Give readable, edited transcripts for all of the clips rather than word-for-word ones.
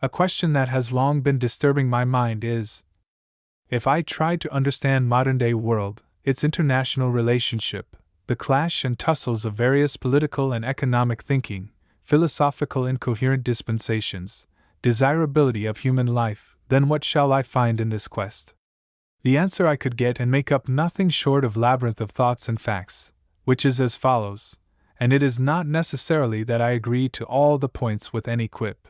A question that has long been disturbing my mind is, if I tried to understand modern-day world, its international relationship, the clash and tussles of various political and economic thinking, philosophical incoherent dispensations, desirability of human life, then what shall I find in this quest? The answer I could get and make up nothing short of labyrinth of thoughts and facts, which is as follows, and it is not necessarily that I agree to all the points with any quip.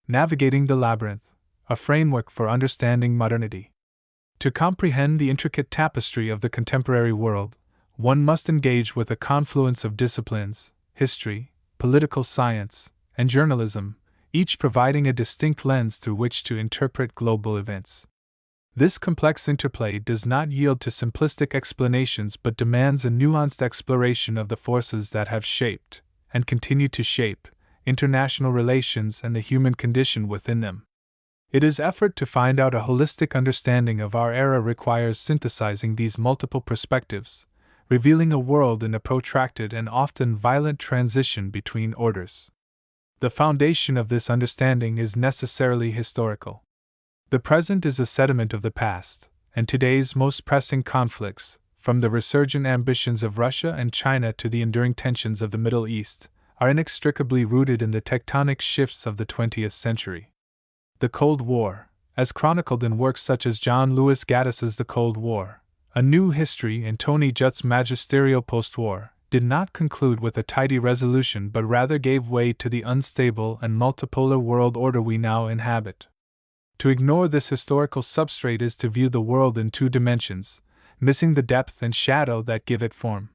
Navigating the labyrinth, a framework for understanding modernity. To comprehend the intricate tapestry of the contemporary world, one must engage with a confluence of disciplines, history, political science, and journalism, each providing a distinct lens through which to interpret global events. This complex interplay does not yield to simplistic explanations but demands a nuanced exploration of the forces that have shaped, and continue to shape, international relations and the human condition within them. It is effort to find out a holistic understanding of our era requires synthesizing these multiple perspectives, revealing a world in a protracted and often violent transition between orders. The foundation of this understanding is necessarily historical. The present is a sediment of the past, and today's most pressing conflicts, from the resurgent ambitions of Russia and China to the enduring tensions of the Middle East, are inextricably rooted in the tectonic shifts of the 20th century. The Cold War, as chronicled in works such as John Lewis Gaddis's The Cold War, A New History and Tony Judt's magisterial Postwar, did not conclude with a tidy resolution but rather gave way to the unstable and multipolar world order we now inhabit. To ignore this historical substrate is to view the world in two dimensions, missing the depth and shadow that give it form.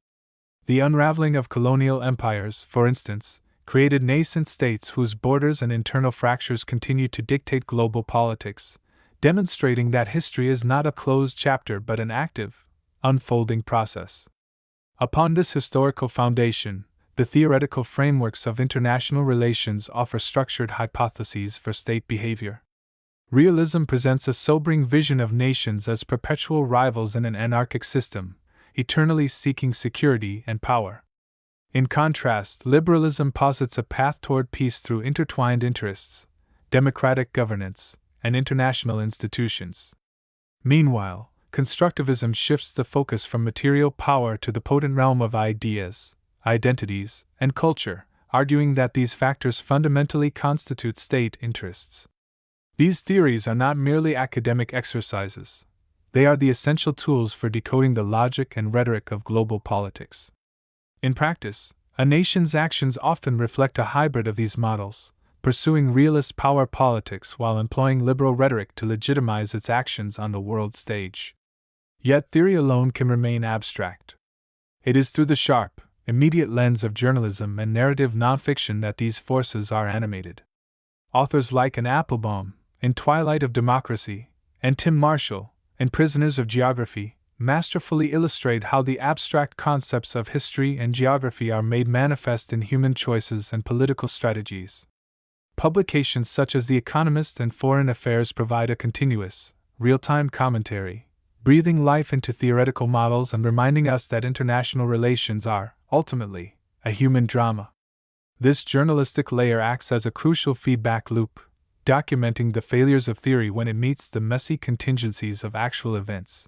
The unravelling of colonial empires, for instance, created nascent states whose borders and internal fractures continue to dictate global politics, demonstrating that history is not a closed chapter but an active, unfolding process. Upon this historical foundation, the theoretical frameworks of international relations offer structured hypotheses for state behavior. Realism presents a sobering vision of nations as perpetual rivals in an anarchic system, eternally seeking security and power. In contrast, liberalism posits a path toward peace through intertwined interests, democratic governance, and international institutions. Meanwhile, constructivism shifts the focus from material power to the potent realm of ideas, identities, and culture, arguing that these factors fundamentally constitute state interests. These theories are not merely academic exercises. They are the essential tools for decoding the logic and rhetoric of global politics. In practice, a nation's actions often reflect a hybrid of these models, pursuing realist power politics while employing liberal rhetoric to legitimize its actions on the world stage. Yet theory alone can remain abstract. It is through the sharp, immediate lens of journalism and narrative nonfiction that these forces are animated. Authors like Anne Applebaum, in Twilight of Democracy, and Tim Marshall, in Prisoners of Geography, masterfully illustrate how the abstract concepts of history and geography are made manifest in human choices and political strategies. Publications such as The Economist and Foreign Affairs provide a continuous, real-time commentary, breathing life into theoretical models and reminding us that international relations are, ultimately, a human drama. This journalistic layer acts as a crucial feedback loop, documenting the failures of theory when it meets the messy contingencies of actual events.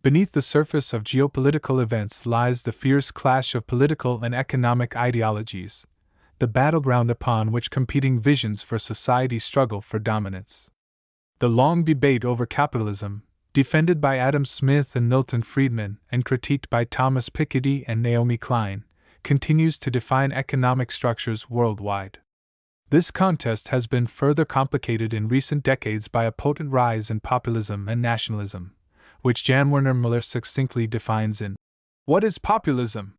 Beneath the surface of geopolitical events lies the fierce clash of political and economic ideologies, the battleground upon which competing visions for society struggle for dominance. The long debate over capitalism, defended by Adam Smith and Milton Friedman and critiqued by Thomas Piketty and Naomi Klein, continues to define economic structures worldwide. This contest has been further complicated in recent decades by a potent rise in populism and nationalism, which Jan Werner Müller succinctly defines in What is Populism?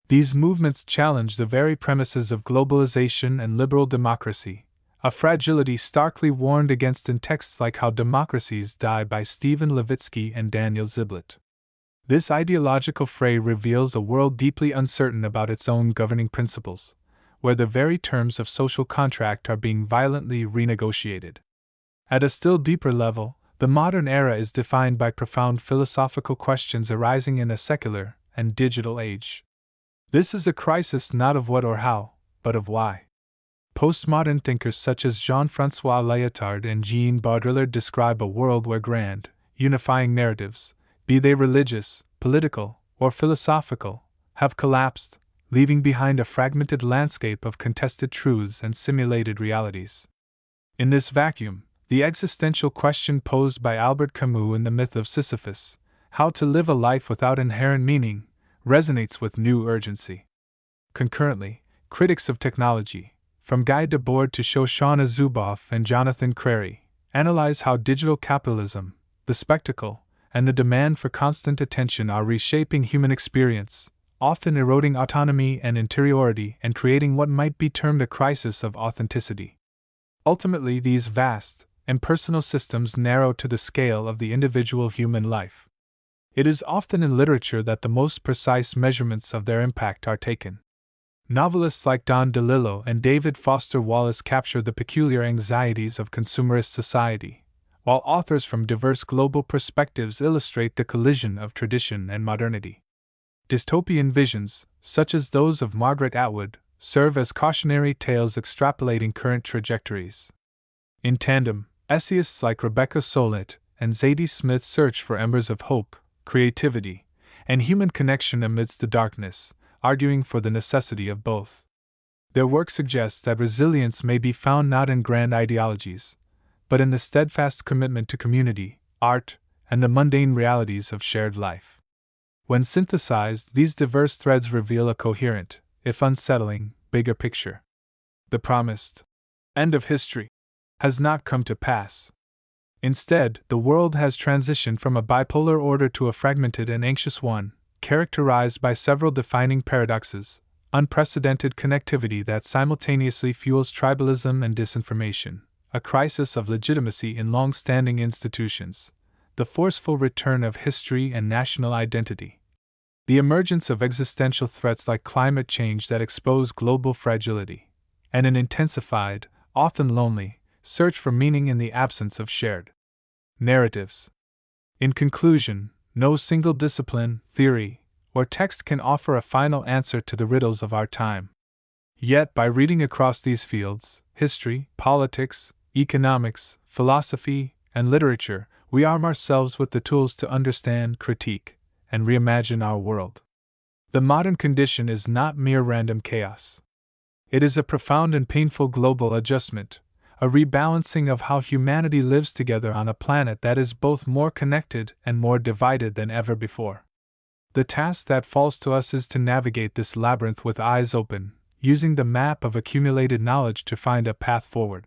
These movements challenge the very premises of globalization and liberal democracy, a fragility starkly warned against in texts like How Democracies Die by Stephen Levitsky and Daniel Ziblatt. This ideological fray reveals a world deeply uncertain about its own governing principles, where the very terms of social contract are being violently renegotiated. At a still deeper level, the modern era is defined by profound philosophical questions arising in a secular and digital age. This is a crisis not of what or how, but of why. Postmodern thinkers such as Jean-François Lyotard and Jean Baudrillard describe a world where grand, unifying narratives, be they religious, political, or philosophical, have collapsed, leaving behind a fragmented landscape of contested truths and simulated realities. In this vacuum, the existential question posed by Albert Camus in The Myth of Sisyphus, how to live a life without inherent meaning, resonates with new urgency. Concurrently, critics of technology, from Guy Debord to Shoshana Zuboff and Jonathan Crary, analyze how digital capitalism, the spectacle, and the demand for constant attention are reshaping human experience, often eroding autonomy and interiority and creating what might be termed a crisis of authenticity. Ultimately, these vast, impersonal systems narrow to the scale of the individual human life. It is often in literature that the most precise measurements of their impact are taken. Novelists like Don DeLillo and David Foster Wallace capture the peculiar anxieties of consumerist society, while authors from diverse global perspectives illustrate the collision of tradition and modernity. Dystopian visions, such as those of Margaret Atwood, serve as cautionary tales extrapolating current trajectories. In tandem, essayists like Rebecca Solnit and Zadie Smith search for embers of hope, creativity, and human connection amidst the darkness, arguing for the necessity of both. Their work suggests that resilience may be found not in grand ideologies, but in the steadfast commitment to community, art, and the mundane realities of shared life. When synthesized, these diverse threads reveal a coherent, if unsettling, bigger picture. The promised end of history has not come to pass. Instead, the world has transitioned from a bipolar order to a fragmented and anxious one, characterized by several defining paradoxes, unprecedented connectivity that simultaneously fuels tribalism and disinformation, a crisis of legitimacy in long-standing institutions, the forceful return of history and national identity, the emergence of existential threats like climate change that expose global fragility, and an intensified, often lonely, search for meaning in the absence of shared narratives. In conclusion, no single discipline, theory, or text can offer a final answer to the riddles of our time. Yet, by reading across these fields, history, politics, economics, philosophy, and literature, we arm ourselves with the tools to understand, critique, and reimagine our world. The modern condition is not mere random chaos. It is a profound and painful global adjustment, a rebalancing of how humanity lives together on a planet that is both more connected and more divided than ever before. The task that falls to us is to navigate this labyrinth with eyes open, using the map of accumulated knowledge to find a path forward.